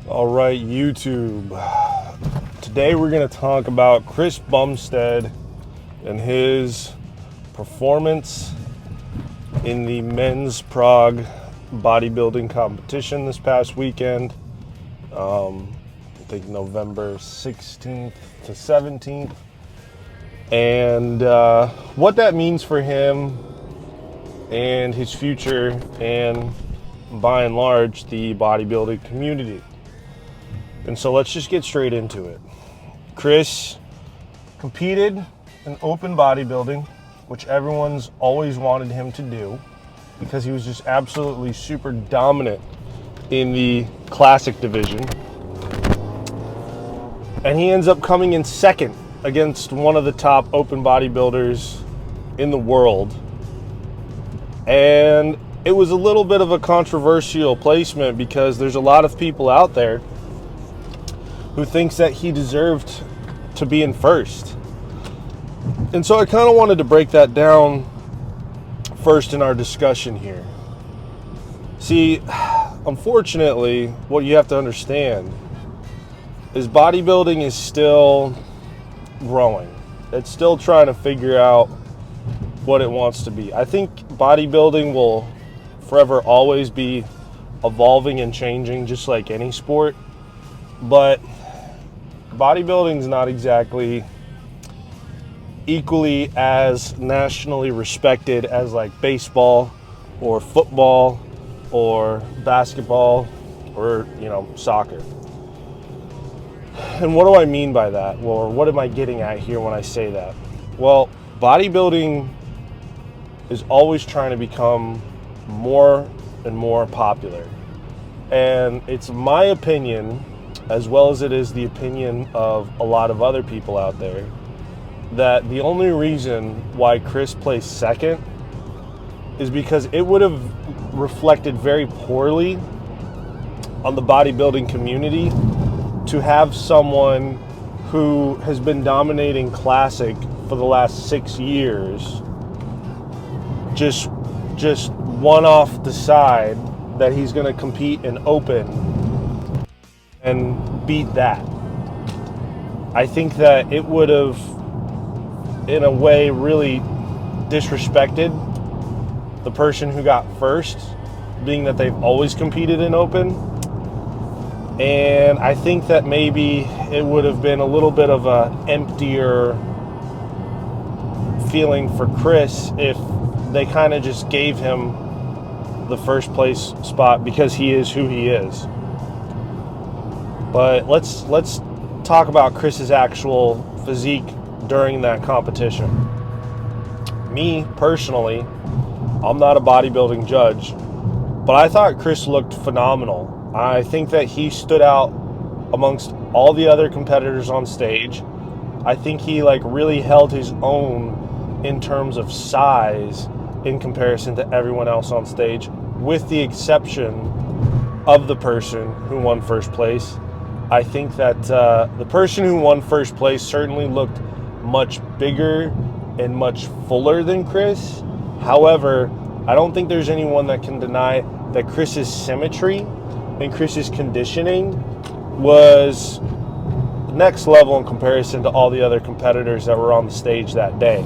All right, YouTube. Today we're going to talk about Chris Bumstead and his performance in the men's Prague bodybuilding competition this past weekend. I think November 16th to 17th. And what that means for him and his future, and by and large, the bodybuilding community. And so let's just get straight into it. Chris competed in open bodybuilding, which everyone's always wanted him to do because he was just absolutely super dominant in the classic division. And he ends up coming in second against one of the top open bodybuilders in the world. And it was a little bit of a controversial placement because there's a lot of people out there who thinks that he deserved to be in first. And so I kind of wanted to break that down first in our discussion here. See, unfortunately, what you have to understand is bodybuilding is still growing. It's still trying to figure out what it wants to be. I think bodybuilding will forever always be evolving and changing, just like any sport. But bodybuilding is not exactly equally as nationally respected as like baseball or football or basketball or, soccer. And what do I mean by that? Or what am I getting at here when I say that? Well, bodybuilding is always trying to become more and more popular. And it's my opinion, as well as it is the opinion of a lot of other people out there, that the only reason why Chris placed second is because it would have reflected very poorly on the bodybuilding community to have someone who has been dominating classic for the last 6 years just one-off decide that he's going to compete in open and beat that. I think that it would have, in a way, really disrespected the person who got first, being that they've always competed in open. And I think that maybe it would have been a little bit of an emptier feeling for Chris if they kind of just gave him the first place spot because he is who he is. But let's talk about Chris's actual physique during that competition. Me, personally, I'm not a bodybuilding judge, but I thought Chris looked phenomenal. I think that he stood out amongst all the other competitors on stage. I think he really held his own in terms of size in comparison to everyone else on stage, with the exception of the person who won first place. I think that the person who won first place certainly looked much bigger and much fuller than Chris. However, I don't think there's anyone that can deny that Chris's symmetry and Chris's conditioning was next level in comparison to all the other competitors that were on the stage that day.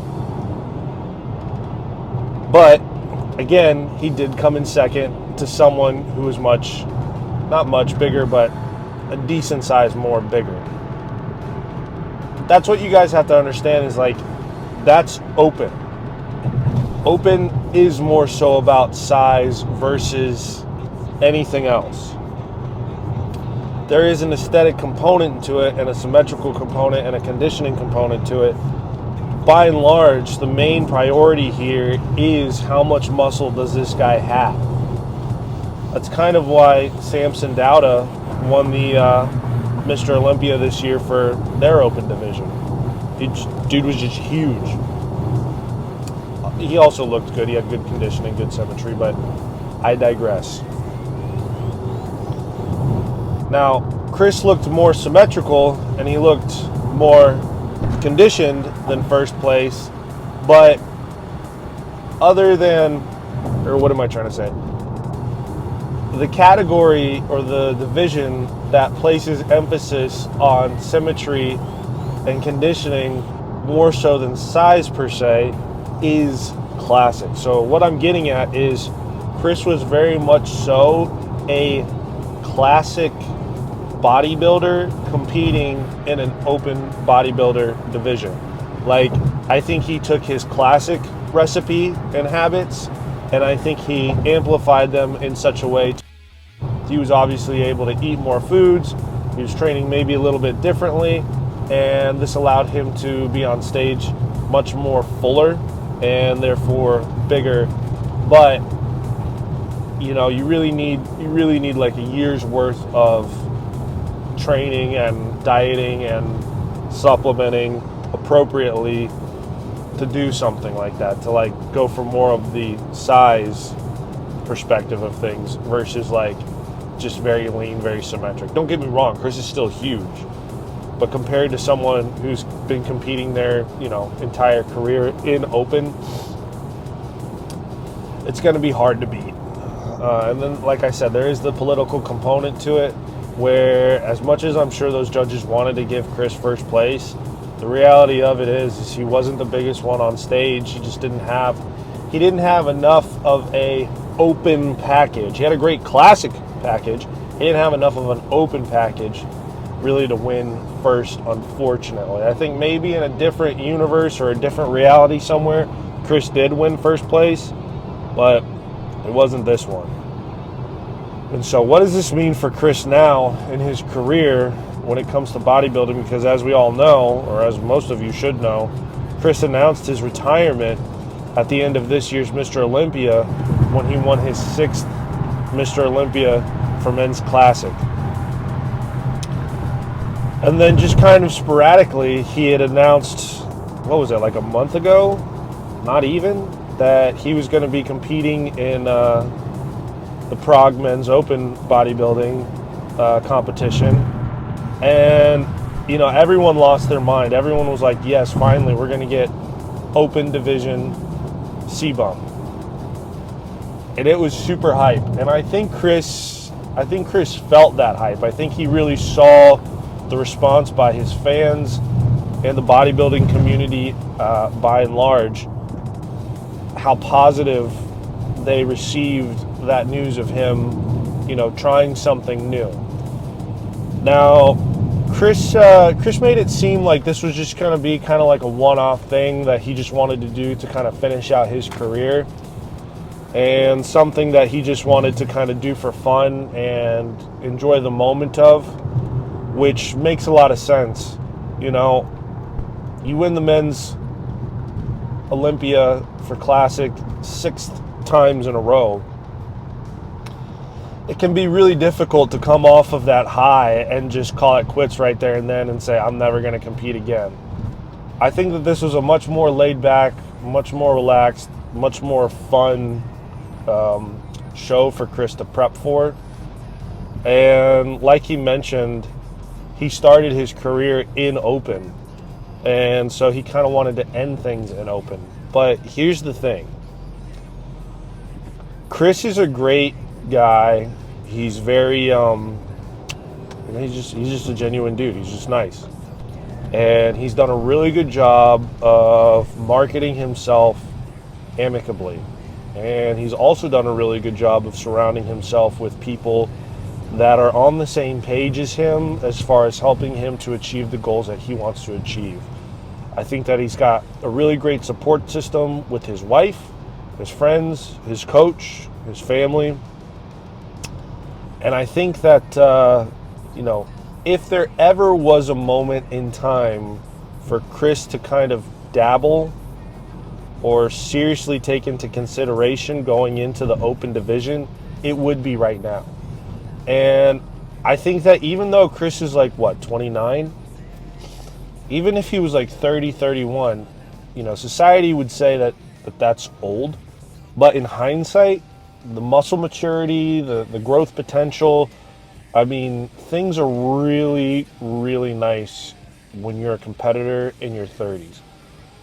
But again, he did come in second to someone who was not much bigger, but a decent size more bigger. That's what you guys have to understand is that's open. Open is more so about size versus anything else. There is an aesthetic component to it and a symmetrical component and a conditioning component to it. By and large, the main priority here is how much muscle does this guy have. That's kind of why Samson Dauda won the Mr. Olympia this year for their open division. Dude was just huge. He also looked good. He had good conditioning, good symmetry, but I digress. Now, Chris looked more symmetrical and he looked more conditioned than first place, but other than, or what am I trying to say? the category or the division that places emphasis on symmetry and conditioning more so than size per se is classic. So what I'm getting at is Chris was very much so a classic bodybuilder competing in an open bodybuilder division. Like, I think he took his classic recipe and habits, and I think he amplified them in such a way. He was obviously able to eat more foods. He was training maybe a little bit differently, and this allowed him to be on stage much more fuller and therefore bigger. But you know, you really need like a year's worth of training and dieting and supplementing appropriately to do something like that, to like go for more of the size perspective of things versus like just very lean, very symmetric. Don't get me wrong, Chris is still huge, but compared to someone who's been competing their, you know, entire career in open, it's going to be hard to beat. And then, like I said, there is the political component to it, where as much as I'm sure those judges wanted to give Chris first place, the reality of it is he wasn't the biggest one on stage. He just didn't have enough of a open package. He had a great classic package. He didn't have enough of an open package really to win first, unfortunately. I think maybe in a different universe or a different reality somewhere, Chris did win first place, but it wasn't this one. And so what does this mean for Chris now in his career when it comes to bodybuilding? Because as we all know, or as most of you should know, Chris announced his retirement at the end of this year's Mr. Olympia when he won his 6th Mr. Olympia for Men's Classic. And then just kind of sporadically, he had announced, what was it, like a month ago? Not even, that he was going to be competing in the Prague Men's Open bodybuilding competition. And, you know, everyone lost their mind. Everyone was like, yes, finally, we're going to get open division C-bump. And it was super hype. And I think Chris felt that hype. I think he really saw the response by his fans and the bodybuilding community by and large, how positive they received that news of him, you know, trying something new. Now, Chris made it seem like this was just going to be kind of like a one-off thing that he just wanted to do to kind of finish out his career, and something that he just wanted to kind of do for fun and enjoy the moment of, which makes a lot of sense. You know, you win the Men's Olympia for Classic 6 times in a row. It can be really difficult to come off of that high and just call it quits right there and then and say, I'm never going to compete again. I think that this was a much more laid back, much more relaxed, much more fun show for Chris to prep for. And like he mentioned, he started his career in open. And so he kind of wanted to end things in open. But here's the thing. Chris is a great guy. He's very he's just a genuine dude. He's just nice. And he's done a really good job of marketing himself amicably. And he's also done a really good job of surrounding himself with people that are on the same page as him as far as helping him to achieve the goals that he wants to achieve. I think that he's got a really great support system with his wife, his friends, his coach, his family. And I think that, you know, if there ever was a moment in time for Chris to kind of dabble or seriously take into consideration going into the open division, it would be right now. And I think that even though Chris is like, 29? Even if he was like 30, 31, you know, society would say that that's old. But in hindsight, the muscle maturity, the growth potential, I mean, things are really, really nice when you're a competitor in your 30s.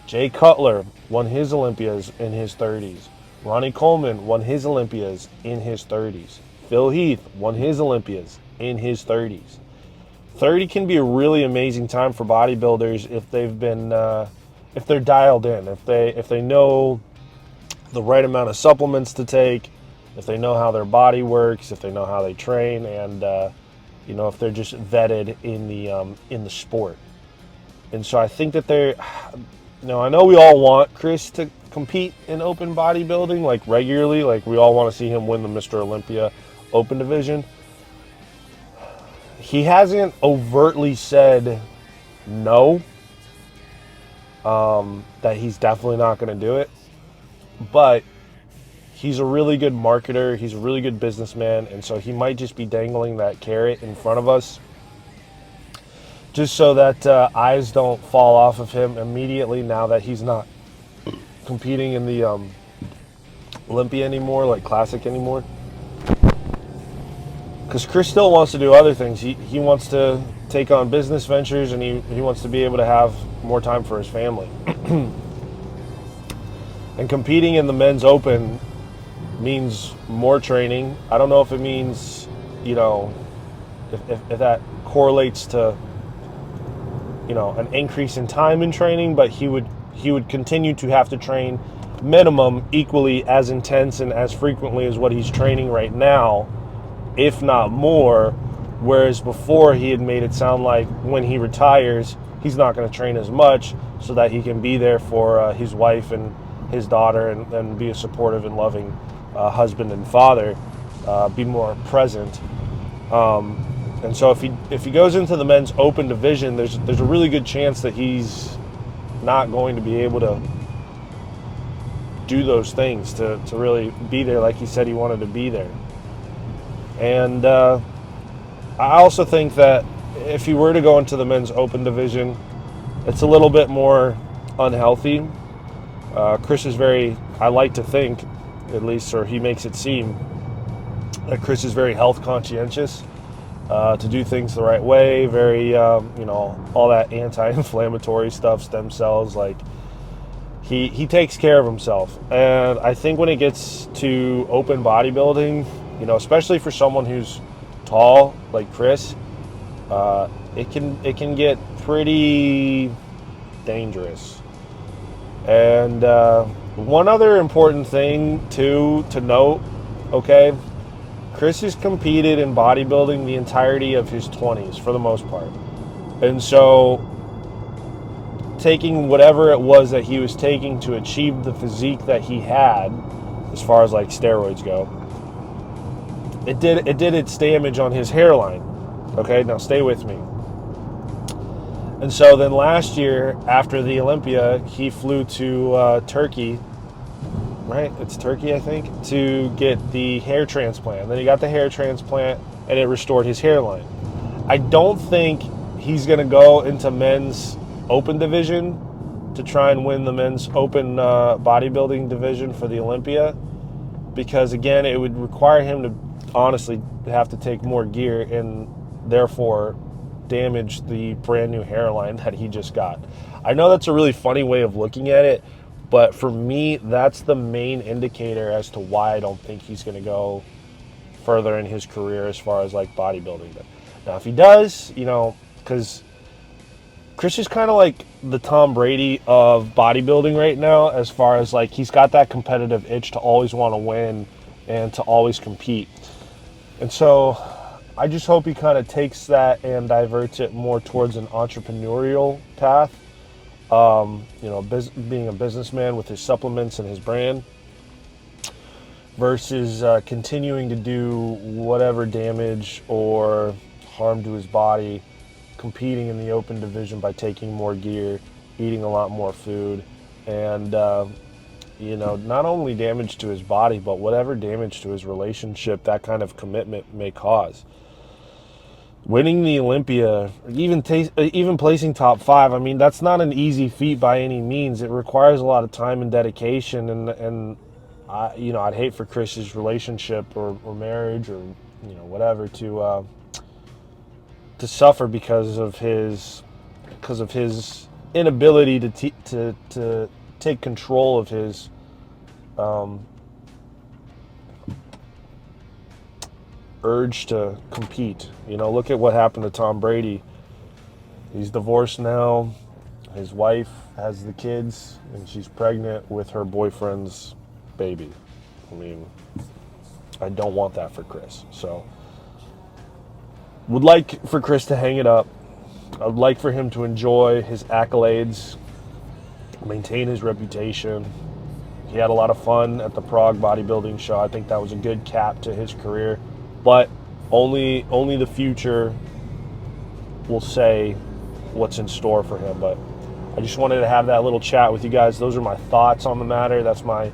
Jay Cutler won his Olympias in his 30s. Ronnie Coleman won his Olympias in his 30s. Phil Heath won his Olympias in his 30s. 30 can be a really amazing time for bodybuilders if they've been, if they're dialed in, if they know the right amount of supplements to take, if they know how their body works, if they know how they train, and if they're just vetted in the sport. And so I think that I know we all want Chris to compete in open bodybuilding like regularly, like we all want to see him win the Mr. Olympia open division. He hasn't overtly said no, that he's definitely not going to do it, but he's a really good marketer, he's a really good businessman, and so he might just be dangling that carrot in front of us just so that eyes don't fall off of him immediately now that he's not competing in the Olympia anymore, like Classic anymore. Because Chris still wants to do other things. He wants to take on business ventures, and he wants to be able to have more time for his family. And competing in the men's open means more training. I don't know if it means, if that correlates to, an increase in time in training, but he would continue to have to train minimum equally as intense and as frequently as what he's training right now, if not more, whereas before he had made it sound like when he retires, he's not going to train as much so that he can be there for his wife and his daughter and be a supportive and loving husband and father, be more present. And so if he goes into the men's open division, there's a really good chance that he's not going to be able to do those things to really be there like he said he wanted to be there. And I also think that if he were to go into the men's open division, it's a little bit more unhealthy. Chris is I like to think, at least, or he makes it seem, that Chris is very health conscientious, to do things the right way, very, all that anti-inflammatory stuff, stem cells, like, he takes care of himself. And I think when it gets to open bodybuilding, especially for someone who's tall like Chris, it can get pretty dangerous. And one other important thing to note, okay, Chris has competed in bodybuilding the entirety of his 20s for the most part. And so taking whatever it was that he was taking to achieve the physique that he had, as far as like steroids go, it did its damage on his hairline. Okay, now stay with me. And so then last year, after the Olympia, he flew to Turkey, right? It's Turkey, I think, to get the hair transplant. Then he got the hair transplant, and it restored his hairline. I don't think he's going to go into men's open division to try and win the men's open bodybuilding division for the Olympia, because, again, it would require him to honestly have to take more gear and therefore damage the brand new hairline that he just got. I know that's a really funny way of looking at it, but for me, that's the main indicator as to why I don't think he's going to go further in his career as far as like bodybuilding. But now, if he does, because Chris is kind of like the Tom Brady of bodybuilding right now, as far as like he's got that competitive itch to always want to win and to always compete. And so I just hope he kind of takes that and diverts it more towards an entrepreneurial path. Being a businessman with his supplements and his brand, versus continuing to do whatever damage or harm to his body, competing in the open division by taking more gear, eating a lot more food, and not only damage to his body, but whatever damage to his relationship that kind of commitment may cause. Winning the Olympia, even placing top 5, I mean, that's not an easy feat by any means. It requires a lot of time and dedication, and I'd hate for Chris's relationship or marriage or whatever to suffer because of his inability to take control of his urge to compete. You know, look at what happened to Tom Brady. He's divorced now. His wife has the kids, and she's pregnant with her boyfriend's baby. I mean, I don't want that for Chris. So, would like for Chris to hang it up. I'd like for him to enjoy his accolades, maintain his reputation. He had a lot of fun at the Prague bodybuilding show. I think that was a good cap to his career. But only the future will say what's in store for him. But I just wanted to have that little chat with you guys. Those are my thoughts on the matter. That's my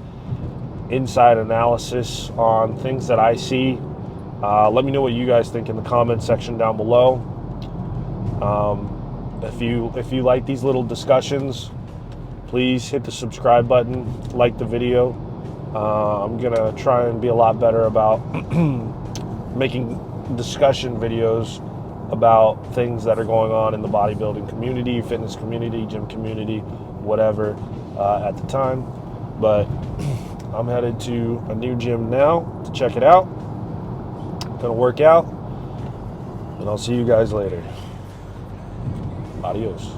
inside analysis on things that I see. Let me know what you guys think in the comment section down below. If you like these little discussions, please hit the subscribe button, like the video. I'm gonna try and be a lot better about making discussion videos about things that are going on in the bodybuilding community, fitness community, gym community, whatever at the time. But I'm headed to a new gym now to check it out. Gonna work out, and I'll see you guys later. Adios.